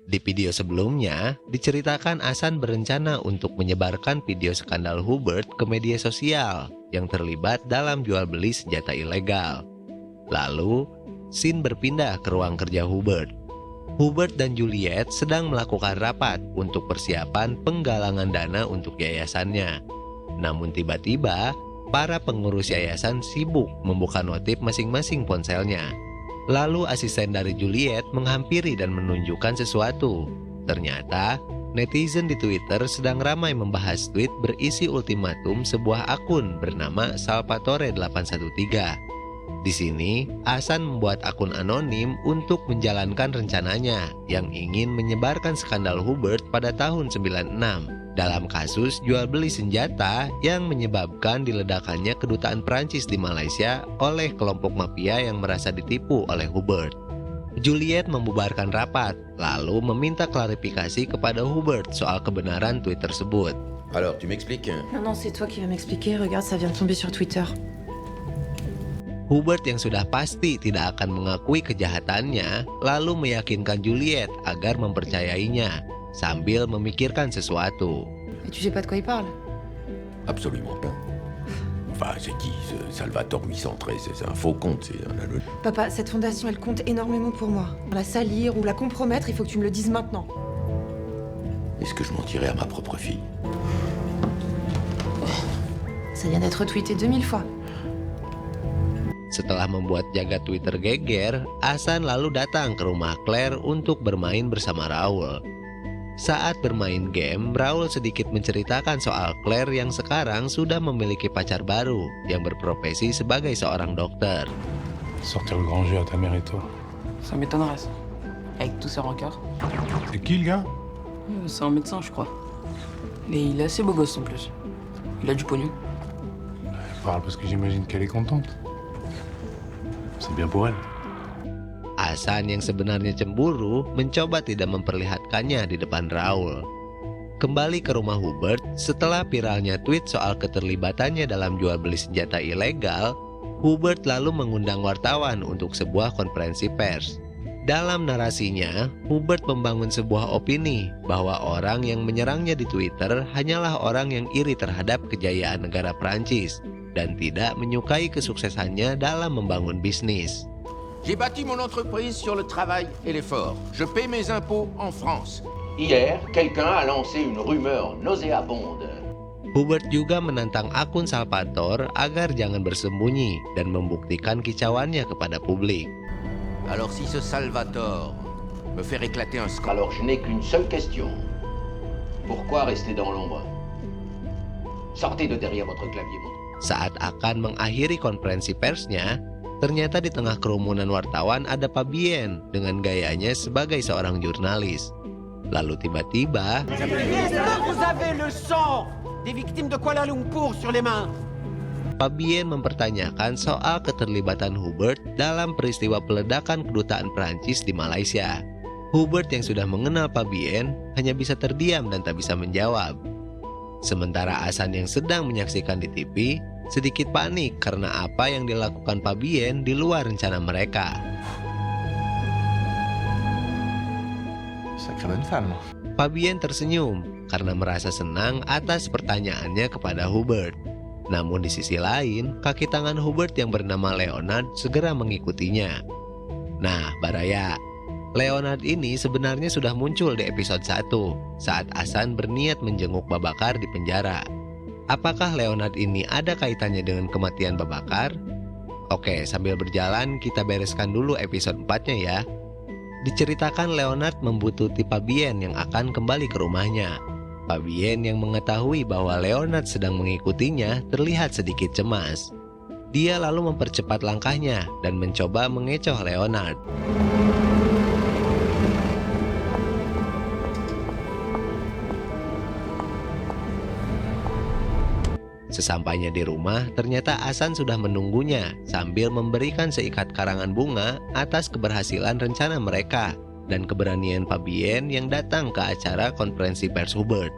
Di video sebelumnya, diceritakan Hasan berencana untuk menyebarkan video skandal Hubert ke media sosial yang terlibat dalam jual beli senjata ilegal. Lalu, scene berpindah ke ruang kerja Hubert. Hubert dan Juliet sedang melakukan rapat untuk persiapan penggalangan dana untuk yayasannya. Namun tiba-tiba, para pengurus yayasan sibuk membuka notif masing-masing ponselnya. Lalu asisten dari Juliet menghampiri dan menunjukkan sesuatu. Ternyata, netizen di Twitter sedang ramai membahas tweet berisi ultimatum sebuah akun bernama Salvatore813. Di sini, Hasan membuat akun anonim untuk menjalankan rencananya yang ingin menyebarkan skandal Hubert pada tahun 96 dalam kasus jual beli senjata yang menyebabkan diledakannya kedutaan Prancis di Malaysia oleh kelompok mafia yang merasa ditipu oleh Hubert. Juliet membubarkan rapat, lalu meminta klarifikasi kepada Hubert soal kebenaran tweet tersebut. Alors, tu m'expliques? Non, c'est toi qui vas m'expliquer. Regarde, ça vient de tomber sur Twitter. Hubert yang sudah pasti tidak akan mengakui kejahatannya, lalu meyakinkan Juliet agar mempercayainya, sambil memikirkan sesuatu. Et tu sais pas de quoi il parle? Absolument pas. Enfin, c'est qui ce Salvatore 813? C'est un faux compte, c'est un anonyme. Papa, cette fondation, elle compte énormément pour moi. La salir ou la compromettre, il faut que tu me le dises maintenant. Est-ce que je mentirais à ma propre fille? Ça vient d'être retweeté 2000 fois. Setelah membuat jagat Twitter geger, Hasan lalu datang ke rumah Claire untuk bermain bersama Raoul. Saat bermain game, Raoul sedikit menceritakan soal Claire yang sekarang sudah memiliki pacar baru yang berprofesi sebagai seorang dokter. Sortir le grand jeu à ta mère et toi. Ça m'étonnerait, ça. Avec tous ces rencarts. C'est qui le gars? C'est un médecin, je crois. Et il est assez beau gosse en plus. Il a du pognon. Elle parle parce que j'imagine qu'elle est contente. C'est bien pour elle. Hasan yang sebenarnya cemburu mencoba tidak memperlihatkannya di depan Raoul. Kembali ke rumah Hubert, setelah viralnya tweet soal keterlibatannya dalam jual beli senjata ilegal, Hubert lalu mengundang wartawan untuk sebuah konferensi pers. Dalam narasinya, Hubert membangun sebuah opini bahwa orang yang menyerangnya di Twitter hanyalah orang yang iri terhadap kejayaan negara Prancis dan tidak menyukai kesuksesannya dalam membangun bisnis. J'ai bâti mon entreprise sur le travail et l'effort. Je paie mes impôts en France. Hier, quelqu'un a lancé une rumeur nauséabonde. Hubert juga menantang akun Salvatore agar jangan bersembunyi dan membuktikan kicauannya kepada publik. Alors si ce Salvatore me fait éclater un scandale, alors je n'ai qu'une seule question. Pourquoi rester dans l'ombre? Sortez de derrière votre clavier. Saat akan mengakhiri konferensi persnya, ternyata di tengah kerumunan wartawan ada Fabien dengan gayanya sebagai seorang jurnalis. Lalu tiba-tiba, Vous avez le sang des victimes de Kuala Lumpur sur les mains. Fabien mempertanyakan soal keterlibatan Hubert dalam peristiwa peledakan kedutaan Prancis di Malaysia. Hubert yang sudah mengenal Fabien hanya bisa terdiam dan tak bisa menjawab. Sementara Hasan yang sedang menyaksikan di TV sedikit panik karena apa yang dilakukan Fabien di luar rencana mereka. Sacrée bonne femme. Fabien tersenyum karena merasa senang atas pertanyaannya kepada Hubert. Namun di sisi lain, kaki tangan Hubert yang bernama Leonard segera mengikutinya. Nah, Baraya, Leonard ini sebenarnya sudah muncul di episode 1 saat Hasan berniat menjenguk Babakar di penjara. Apakah Leonard ini ada kaitannya dengan kematian Babakar? Oke, sambil berjalan kita bereskan dulu episode 4-nya ya. Diceritakan Leonard membutuhkan Fabien yang akan kembali ke rumahnya. Fabien yang mengetahui bahwa Leonard sedang mengikutinya terlihat sedikit cemas. Dia lalu mempercepat langkahnya dan mencoba mengecoh Leonard. Sesampainya di rumah, ternyata Hasan sudah menunggunya sambil memberikan seikat karangan bunga atas keberhasilan rencana mereka dan keberanian Fabien yang datang ke acara konferensi pers Hubert.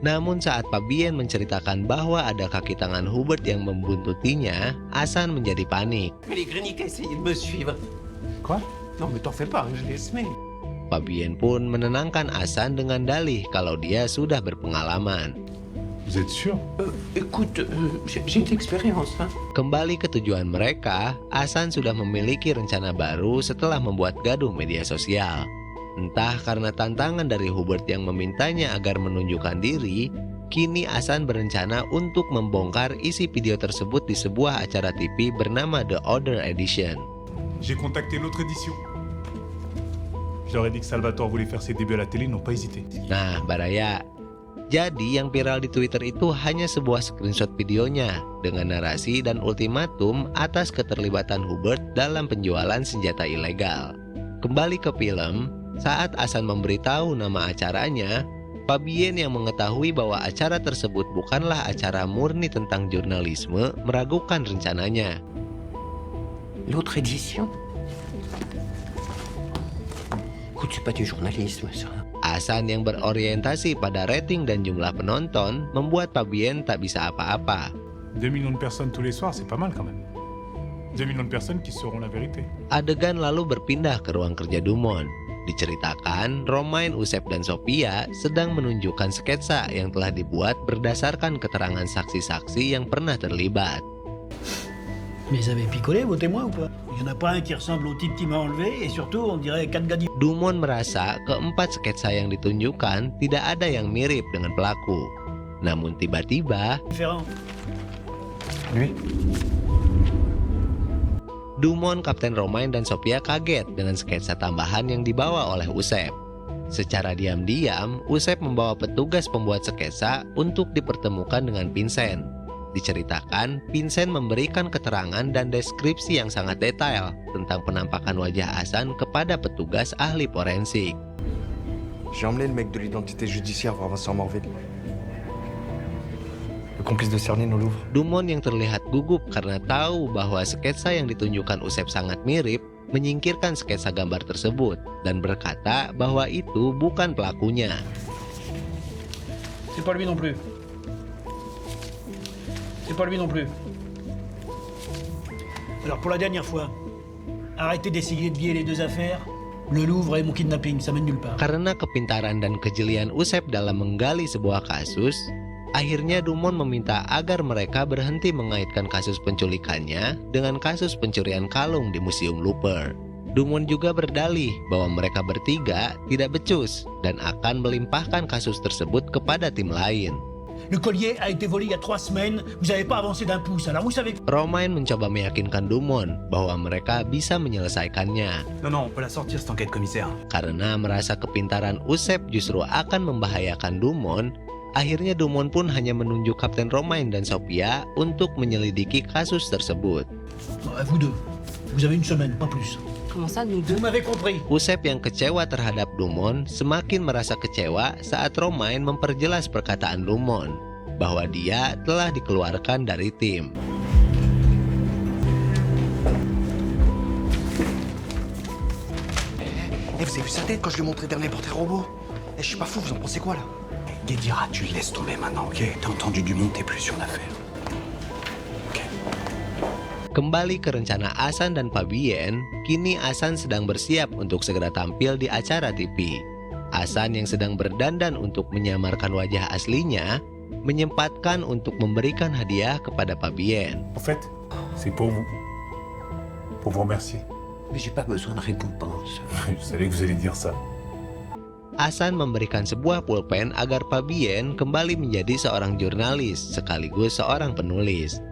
Namun saat Fabien menceritakan bahwa ada kaki tangan Hubert yang membuntutinya, Hasan menjadi panik. Mais les Greniques a essayé de me suivre. Quoi? Non, mais t'en fais pas, je l'ai semé. Fabien pun menenangkan Hasan dengan dalih kalau dia sudah berpengalaman. Vous êtes sûr? Écoute, j'ai de l'expérience, hein. Kembali ke tujuan mereka, Hasan sudah memiliki rencana baru setelah membuat gaduh media sosial. Entah karena tantangan dari Hubert yang memintanya agar menunjukkan diri, kini Hasan berencana untuk membongkar isi video tersebut di sebuah acara TV bernama The Other Edition. J'ai contacté l'autre édition. Je leur ai dit que Salvatore voulait faire ses débuts à la télé, ils n'ont pas hésité. Nah, Baraya, jadi yang viral di Twitter itu hanya sebuah screenshot videonya dengan narasi dan ultimatum atas keterlibatan Hubert dalam penjualan senjata ilegal. Kembali ke film, saat Hasan memberitahu nama acaranya, Fabien yang mengetahui bahwa acara tersebut bukanlah acara murni tentang jurnalisme meragukan rencananya. L'autre édition? Écoute, c'est pas du journalisme, ça. Hasan yang berorientasi pada rating dan jumlah penonton membuat Fabien tak bisa apa-apa. 2 millions de personnes tous les soirs, c'est pas mal quand même. 2 millions de personnes qui sauront la vérité. Adegan lalu berpindah ke ruang kerja Dumont. Diceritakan, Romain, Usep, dan Sophia sedang menunjukkan sketsa yang telah dibuat berdasarkan keterangan saksi-saksi yang pernah terlibat. Mais ils avaient picolé vos témoins ou pas? Il y en a pas un qui ressemble au type qui m'a enlevé et surtout on dirait 4 gars. Dumont merasa keempat sketsa yang ditunjukkan tidak ada yang mirip dengan pelaku. Namun tiba-tiba, Différent. Lui? Dumont, Kapten Romain, dan Sophia kaget dengan sketsa tambahan yang dibawa oleh Usep. Secara diam-diam, Usep membawa petugas pembuat sketsa untuk dipertemukan dengan Vincent. Diceritakan, Vincent memberikan keterangan dan deskripsi yang sangat detail tentang penampakan wajah Hasan kepada petugas ahli forensik. J'ai emmené le mec de l'identité judiciaire voir Vincent Morville. Le complice de Cernine au Louvre. Dumont yang terlihat gugup karena tahu bahwa sketsa yang ditunjukkan Usep sangat mirip, menyingkirkan sketsa gambar tersebut dan berkata bahwa itu bukan pelakunya. C'est pas lui non plus. C'est pas lui non plus. Alors pour la dernière fois, arrêtez d'essayer de lier les deux affaires. Le Louvre et mon kidnapping, ça mène nulle part. Karena kepintaran dan kejelian Usep dalam menggali sebuah kasus, akhirnya Dumont meminta agar mereka berhenti mengaitkan kasus penculikannya dengan kasus pencurian kalung di Museum Louvre. Dumont juga berdalih bahwa mereka bertiga tidak becus dan akan melimpahkan kasus tersebut kepada tim lain. Le collier a été volé il y a 3 semaines, vous n'avez pas avancé d'un pouce, alors vous savez... Romain mencoba meyakinkan Dumont bahwa mereka bisa menyelesaikannya. Non, non, on peut la sortir cette enquête, commissaire. Karena merasa kepintaran Usep justru akan membahayakan Dumont, akhirnya Dumont pun hanya menunjuk Kapten Romain dan Sophia untuk menyelidiki kasus tersebut. Vous deux, vous avez 1 semaine, pas plus. Comment ça, nous deux? Vous m'avez compris. Usep yang kecewa terhadap Dumont semakin merasa kecewa saat Romain memperjelas perkataan Dumont bahwa dia telah dikeluarkan dari tim. Vous avez vu sa tête quand je lui ai montré le dernier portrait robot? Je suis pas fou, vous en pensez quoi là? Guédira, tu laisses tomber maintenant, ok? T'as entendu Dumont, t'es plus sur l'affaire. Kembali ke rencana Hasan dan Fabien, kini Hasan sedang bersiap untuk segera tampil di acara TV. Hasan yang sedang berdandan untuk menyamarkan wajah aslinya, menyempatkan untuk memberikan hadiah kepada Fabien. En fait, c'est pour vous. Pour vous remercier. Mais j'ai pas besoin de récompense. Je savais que vous alliez dire ça. Hasan memberikan sebuah pulpen agar Fabien kembali menjadi seorang jurnalis sekaligus seorang penulis.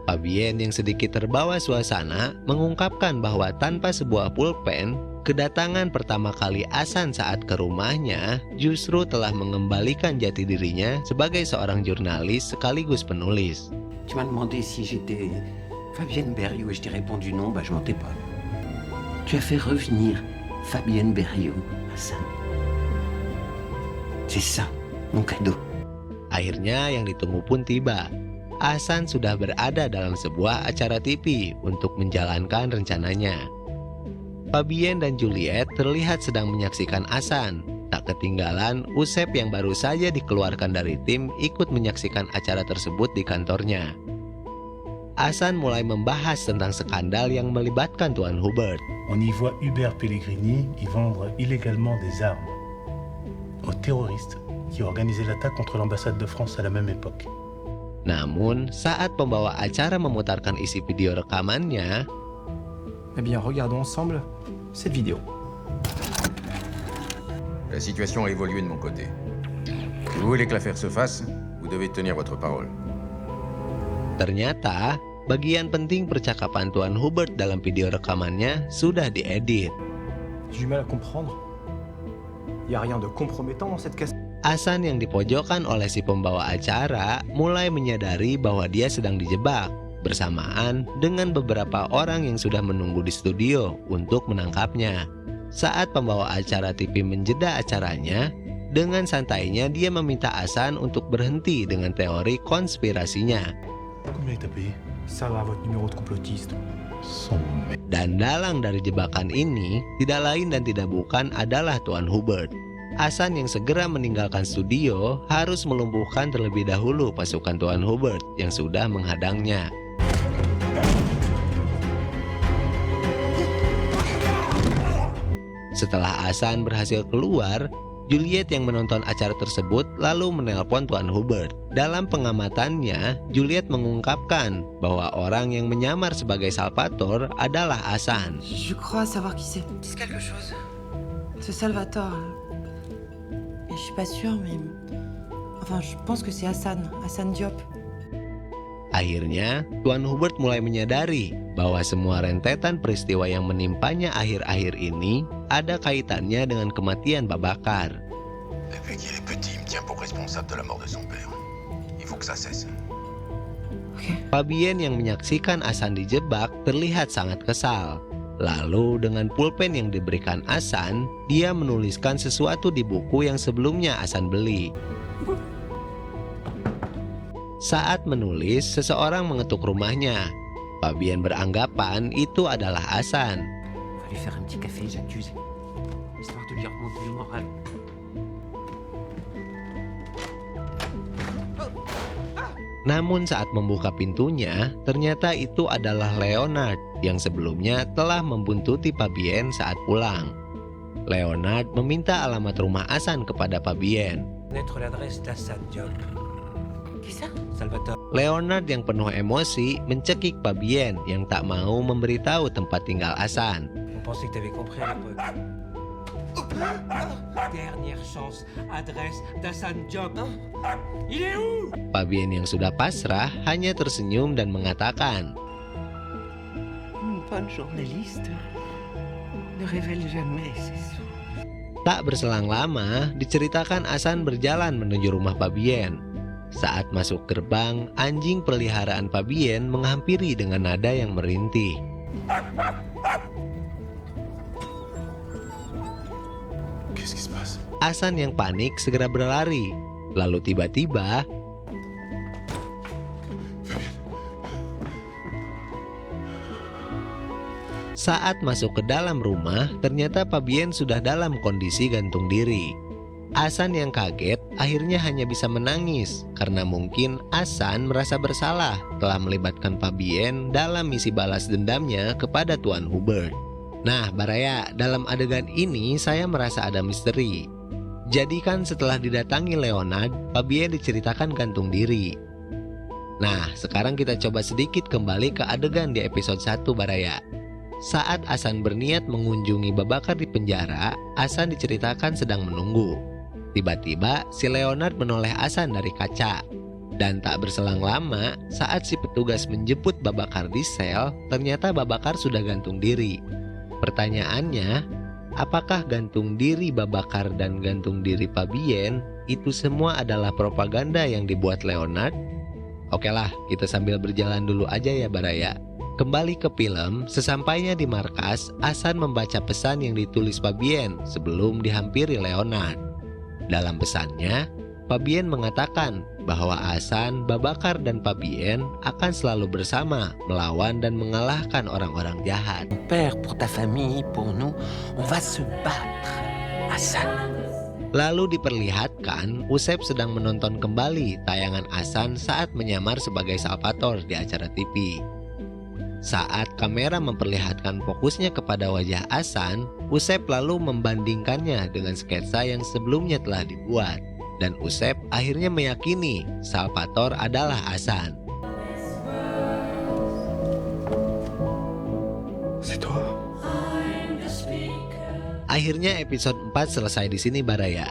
Fabien yang sedikit terbawa suasana mengungkapkan bahwa tanpa sebuah pulpen, kedatangan pertama kali Hasan saat ke rumahnya justru telah mengembalikan jati dirinya sebagai seorang jurnalis sekaligus penulis. Tu m'as demandé si j'étais Fabienne Berriot et je t'ai répondu non, bah je mentais pas. Tu as fait revenir Fabienne Berriot, Hasan. C'est ça, mon cadeau. Akhirnya yang ditunggu pun tiba. Hasan sudah berada dalam sebuah acara TV untuk menjalankan rencananya. Fabien dan Juliet terlihat sedang menyaksikan Hasan. Tak ketinggalan, Usep yang baru saja dikeluarkan dari tim ikut menyaksikan acara tersebut di kantornya. Hasan mulai membahas tentang skandal yang melibatkan Tuan Hubert. On y voit Hubert Pellegrini y vendre illégalement des armes aux terroristes qui organisaient l'attaque contre l'ambassade de France à la même époque. Namun, saat pembawa acara memutarkan isi video rekamannya, Eh bien, regardons ensemble cette vidéo. La situation a évolué de mon côté. Si vous voulez que l'affaire se fasse, vous devez tenir votre parole. ternyata bagian penting percakapan Tuan Hubert dalam video rekamannya sudah diedit. J'ai du mal à comprendre. Y a rien de compromettant dans cette cassette. Hasan yang dipojokkan oleh si pembawa acara mulai menyadari bahwa dia sedang dijebak bersamaan dengan beberapa orang yang sudah menunggu di studio untuk menangkapnya. Saat pembawa acara TV menjeda acaranya, dengan santainya dia meminta Hasan untuk berhenti dengan teori konspirasinya. Combien il t'a payé? Ça va, votre numéro de complotiste. Dan dalang dari jebakan ini tidak lain dan tidak bukan adalah Tuan Hubert. Hasan yang segera meninggalkan studio harus melumpuhkan terlebih dahulu pasukan Tuan Hubert yang sudah menghadangnya. Setelah Hasan berhasil keluar, Juliet yang menonton acara tersebut lalu menelpon Tuan Hubert. Dalam pengamatannya, Juliet mengungkapkan bahwa orang yang menyamar sebagai Salvatore adalah Hasan. Je crois savoir qui c'est. Dis quelque chose. Ce Salvatore. Je suis pas sûre, mais... Enfin, je pense que c'est Hassan Diop. Akhirnya, Tuan Hubert mulai menyadari bahwa semua rentetan peristiwa yang menimpanya akhir-akhir ini ada kaitannya dengan kematian Babakar. Depuis qu'il est petit, il me tient pour responsable de la mort de son père. Il faut que ça cesse. Fabienne yang menyaksikan Hasan dijebak terlihat sangat kesal. Lalu dengan pulpen yang diberikan Hasan, dia menuliskan sesuatu di buku yang sebelumnya Hasan beli. Saat menulis, seseorang mengetuk rumahnya. Fabienne beranggapan itu adalah Hasan. Va lui faire un petit café, j'accuse. Histoire de lui remonter le moral. Namun saat membuka pintunya, ternyata itu adalah Leonard yang sebelumnya telah membuntuti Fabienne saat pulang. Leonard meminta alamat rumah Hasan kepada Fabienne. Connaître l'adresse d'Hassan Diop. Salvatore. Leonard yang penuh emosi mencekik Fabienne yang tak mau memberitahu tempat tinggal Hasan. On pensait que t'avais compris à l'époque. Dernière chance, adresse d'Hassan Diop. Il est où? Fabienne yang sudah pasrah hanya tersenyum dan mengatakan, Une bonne journaliste ne révèle jamais ses sources. tak berselang lama diceritakan Hasan berjalan menuju rumah Fabienne. Saat masuk gerbang, anjing peliharaan Fabienne menghampiri dengan nada yang merintih. Qu'est-ce qui se passe? Hasan yang panik segera berlari. Lalu tiba-tiba saat masuk ke dalam rumah, ternyata Fabienne sudah dalam kondisi gantung diri. Hasan yang kaget akhirnya hanya bisa menangis karena mungkin Hasan merasa bersalah telah melibatkan Fabienne dalam misi balas dendamnya kepada Tuan Hubert. Nah, Baraya, dalam adegan ini saya merasa ada misteri. Jadi kan setelah didatangi Leonard, Fabienne diceritakan gantung diri. Nah, sekarang kita coba sedikit kembali ke adegan di episode 1, Baraya. Saat Hasan berniat mengunjungi Babakar di penjara, Hasan diceritakan sedang menunggu. Tiba-tiba si Leonard menoleh Hasan dari kaca. Dan tak berselang lama, saat si petugas menjemput Babakar di sel, ternyata Babakar sudah gantung diri. Pertanyaannya, apakah gantung diri Babakar dan gantung diri Fabienne itu semua adalah propaganda yang dibuat Leonard? Oke lah, kita sambil berjalan dulu aja ya Baraya. Kembali ke film, sesampainya di markas, Hasan membaca pesan yang ditulis Fabienne sebelum dihampiri Leonard. Dalam pesannya, Fabienne mengatakan bahwa Hasan, Babakar, dan Fabienne akan selalu bersama melawan dan mengalahkan orang-orang jahat. Mon père, pour ta famille, pour nous, on va se battre. Hassan. Lalu diperlihatkan Usep sedang menonton kembali tayangan Hasan saat menyamar sebagai Salvatore di acara TV. Saat kamera memperlihatkan fokusnya kepada wajah Hasan, Usep lalu membandingkannya dengan sketsa yang sebelumnya telah dibuat. Dan Usep akhirnya meyakini Salvatore adalah Hasan. C'est toi. Akhirnya episode 4 selesai di sini Baraya.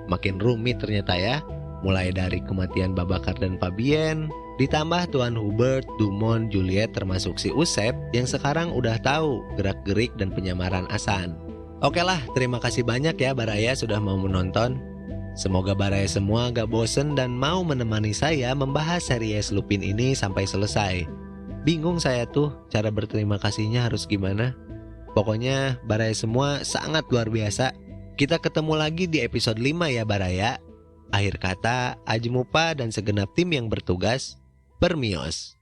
Makin rumit ternyata ya. Mulai dari kematian Babacar dan Fabienne, ditambah Tuan Hubert, Dumont, Juliet termasuk si Usep yang sekarang udah tahu gerak-gerik dan penyamaran Hasan. Oke lah, terima kasih banyak ya Baraya sudah mau menonton. Semoga Baraya semua gak bosen dan mau menemani saya membahas series Lupin ini sampai selesai. Bingung saya tuh cara berterima kasihnya harus gimana. Pokoknya Baraya semua sangat luar biasa. Kita ketemu lagi di episode 5 ya Baraya. Akhir kata, Aji Mupa dan segenap tim yang bertugas, permios.